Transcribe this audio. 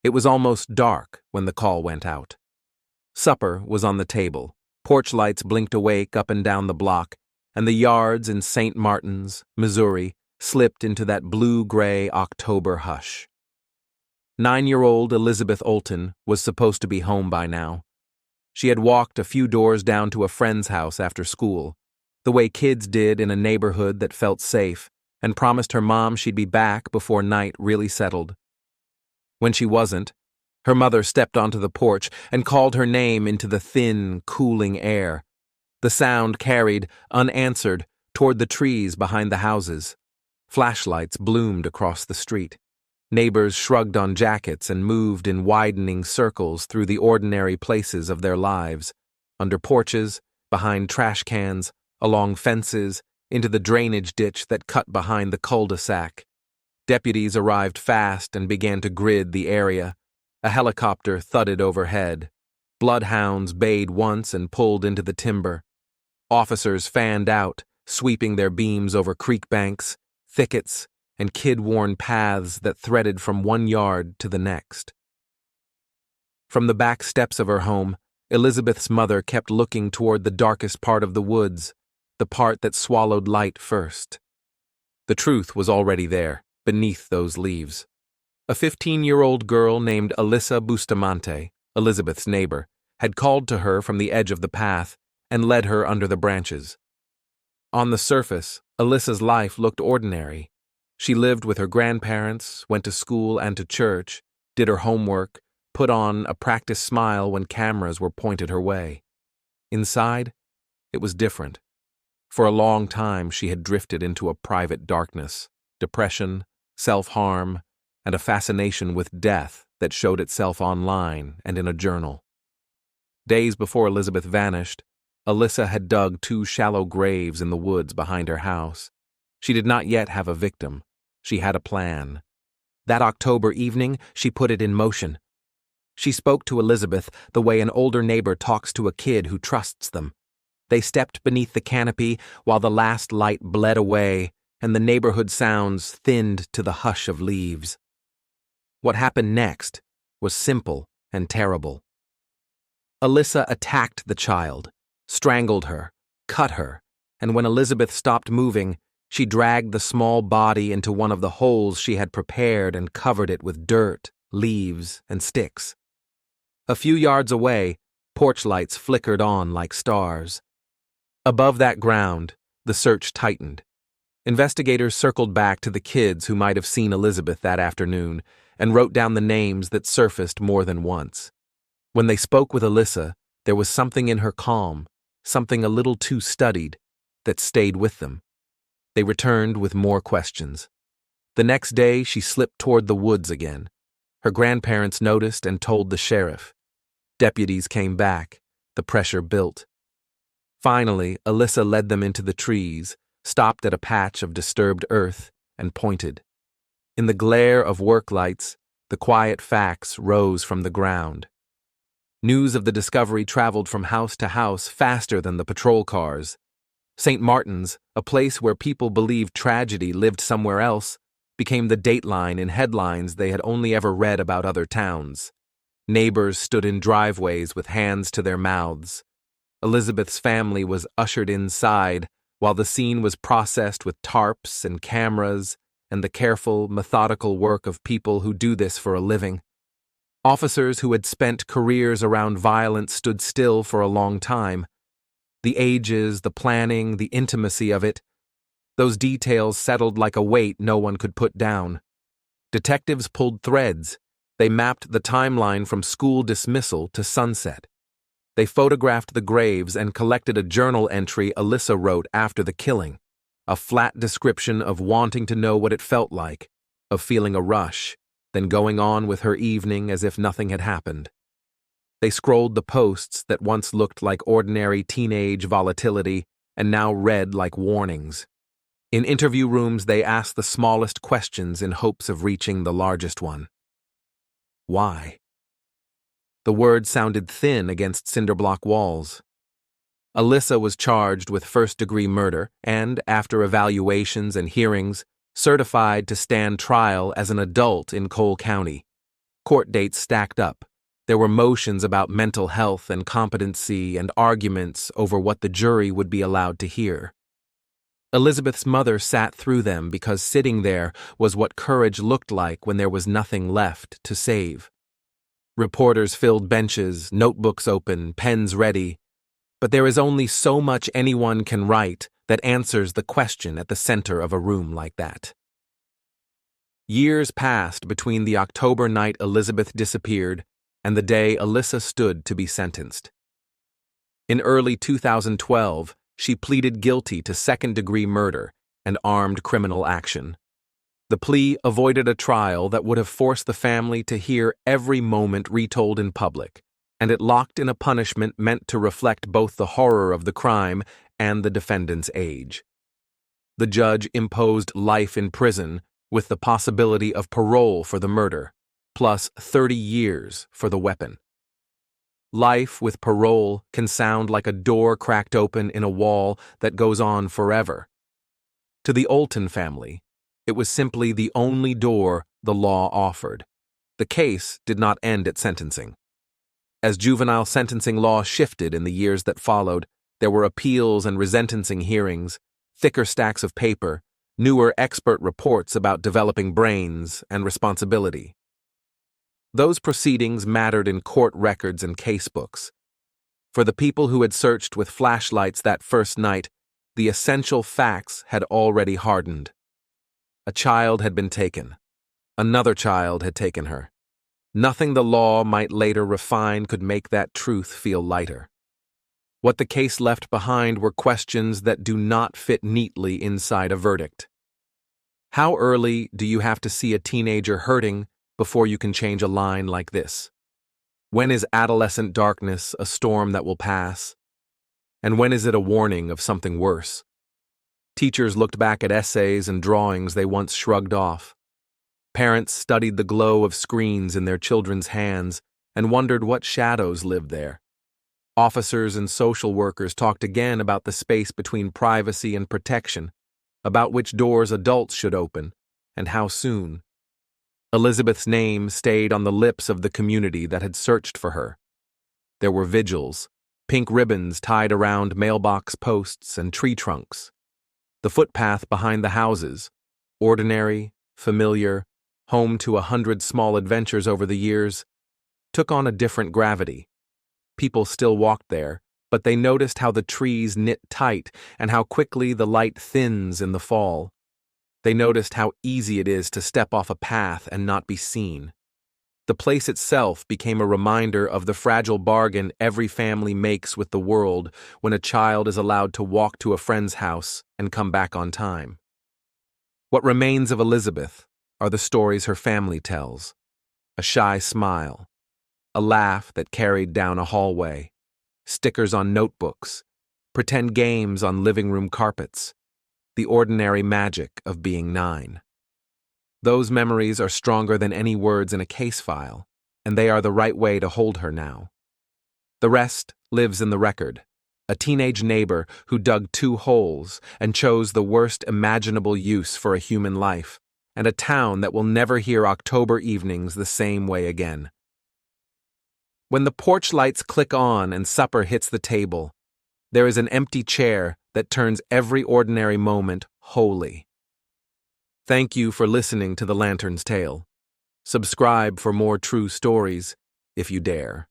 It was almost dark when the call went out. Supper was on the table, porch lights blinked awake up and down the block, and the yards in St. Martin's, Missouri, slipped into that blue-gray October hush. 9-year-old Elizabeth Olten was supposed to be home by now. She had walked a few doors down to a friend's house after school, the way kids did in a neighborhood that felt safe, and promised her mom she'd be back before night really settled. When she wasn't, her mother stepped onto the porch and called her name into the thin, cooling air. The sound carried, unanswered, toward the trees behind the houses. Flashlights bloomed across the street. Neighbors shrugged on jackets and moved in widening circles through the ordinary places of their lives, under porches, behind trash cans, along fences, into the drainage ditch that cut behind the cul-de-sac. Deputies arrived fast and began to grid the area. A helicopter thudded overhead. Bloodhounds bayed once and pulled into the timber. Officers fanned out, sweeping their beams over creek banks, thickets, and kid-worn paths that threaded from one yard to the next. From the back steps of her home, Elizabeth's mother kept looking toward the darkest part of the woods, the part that swallowed light first. The truth was already there, beneath those leaves. A 15-year-old girl named Alyssa Bustamante, Elizabeth's neighbor, had called to her from the edge of the path and led her under the branches. On the surface, Alyssa's life looked ordinary. She lived with her grandparents, went to school and to church, did her homework, put on a practiced smile when cameras were pointed her way. Inside, it was different. For a long time, she had drifted into a private darkness, depression, self-harm, and a fascination with death that showed itself online and in a journal. Days before Elizabeth vanished, Alyssa had dug 2 shallow graves in the woods behind her house. She did not yet have a victim. She had a plan. That October evening, she put it in motion. She spoke to Elizabeth the way an older neighbor talks to a kid who trusts them. They stepped beneath the canopy while the last light bled away and the neighborhood sounds thinned to the hush of leaves. What happened next was simple and terrible. Alyssa attacked the child, strangled her, cut her, and when Elizabeth stopped moving, she dragged the small body into one of the holes she had prepared and covered it with dirt, leaves, and sticks. A few yards away, porch lights flickered on like stars. Above that ground, the search tightened. Investigators circled back to the kids who might have seen Elizabeth that afternoon and wrote down the names that surfaced more than once. When they spoke with Alyssa, there was something in her calm, something a little too studied, that stayed with them. They returned with more questions. The next day, she slipped toward the woods again. Her grandparents noticed and told the sheriff. Deputies came back. The pressure built. Finally, Alyssa led them into the trees, stopped at a patch of disturbed earth, and pointed. In the glare of work lights, the quiet facts rose from the ground. News of the discovery traveled from house to house faster than the patrol cars. St. Martin's, a place where people believed tragedy lived somewhere else, became the dateline in headlines they had only ever read about other towns. Neighbors stood in driveways with hands to their mouths. Elizabeth's family was ushered inside while the scene was processed with tarps and cameras and the careful, methodical work of people who do this for a living. Officers who had spent careers around violence stood still for a long time. The ages, the planning, the intimacy of it, those details settled like a weight no one could put down. Detectives pulled threads. They mapped the timeline from school dismissal to sunset. They photographed the graves and collected a journal entry Alyssa wrote after the killing, a flat description of wanting to know what it felt like, of feeling a rush, then going on with her evening as if nothing had happened. They scrolled the posts that once looked like ordinary teenage volatility and now read like warnings. In interview rooms, they asked the smallest questions in hopes of reaching the largest one. Why? The words sounded thin against cinderblock walls. Alyssa was charged with first-degree murder and, after evaluations and hearings, certified to stand trial as an adult in Cole County. Court dates stacked up. There were motions about mental health and competency and arguments over what the jury would be allowed to hear. Elizabeth's mother sat through them because sitting there was what courage looked like when there was nothing left to save. Reporters filled benches, notebooks open, pens ready. But there is only so much anyone can write that answers the question at the center of a room like that. Years passed between the October night Elizabeth disappeared and the day Alyssa stood to be sentenced. In early 2012, she pleaded guilty to second-degree murder and armed criminal action. The plea avoided a trial that would have forced the family to hear every moment retold in public, and it locked in a punishment meant to reflect both the horror of the crime and the defendant's age. The judge imposed life in prison with the possibility of parole for the murder, plus 30 years for the weapon. Life with parole can sound like a door cracked open in a wall that goes on forever. To the Olten family, it was simply the only door the law offered. The case did not end at sentencing. As juvenile sentencing law shifted in the years that followed, there were appeals and resentencing hearings, thicker stacks of paper, newer expert reports about developing brains and responsibility. Those proceedings mattered in court records and casebooks. For the people who had searched with flashlights that first night, the essential facts had already hardened. A child had been taken. Another child had taken her. Nothing the law might later refine could make that truth feel lighter. What the case left behind were questions that do not fit neatly inside a verdict. How early do you have to see a teenager hurting before you can change a line like this? When is adolescent darkness a storm that will pass? And when is it a warning of something worse? Teachers looked back at essays and drawings they once shrugged off. Parents studied the glow of screens in their children's hands and wondered what shadows lived there. Officers and social workers talked again about the space between privacy and protection, about which doors adults should open, and how soon. Elizabeth's name stayed on the lips of the community that had searched for her. There were vigils, pink ribbons tied around mailbox posts and tree trunks. The footpath behind the houses, ordinary, familiar, home to 100 small adventures over the years, took on a different gravity. People still walked there, but they noticed how the trees knit tight and how quickly the light thins in the fall. They noticed how easy it is to step off a path and not be seen. The place itself became a reminder of the fragile bargain every family makes with the world when a child is allowed to walk to a friend's house and come back on time. What remains of Elizabeth are the stories her family tells. A shy smile, a laugh that carried down a hallway, stickers on notebooks, pretend games on living room carpets, the ordinary magic of being 9. Those memories are stronger than any words in a case file, and they are the right way to hold her now. The rest lives in the record, a teenage neighbor who dug 2 holes and chose the worst imaginable use for a human life, and a town that will never hear October evenings the same way again. When the porch lights click on and supper hits the table, there is an empty chair that turns every ordinary moment holy. Thank you for listening to The Lantern's Tale. Subscribe for more true stories, if you dare.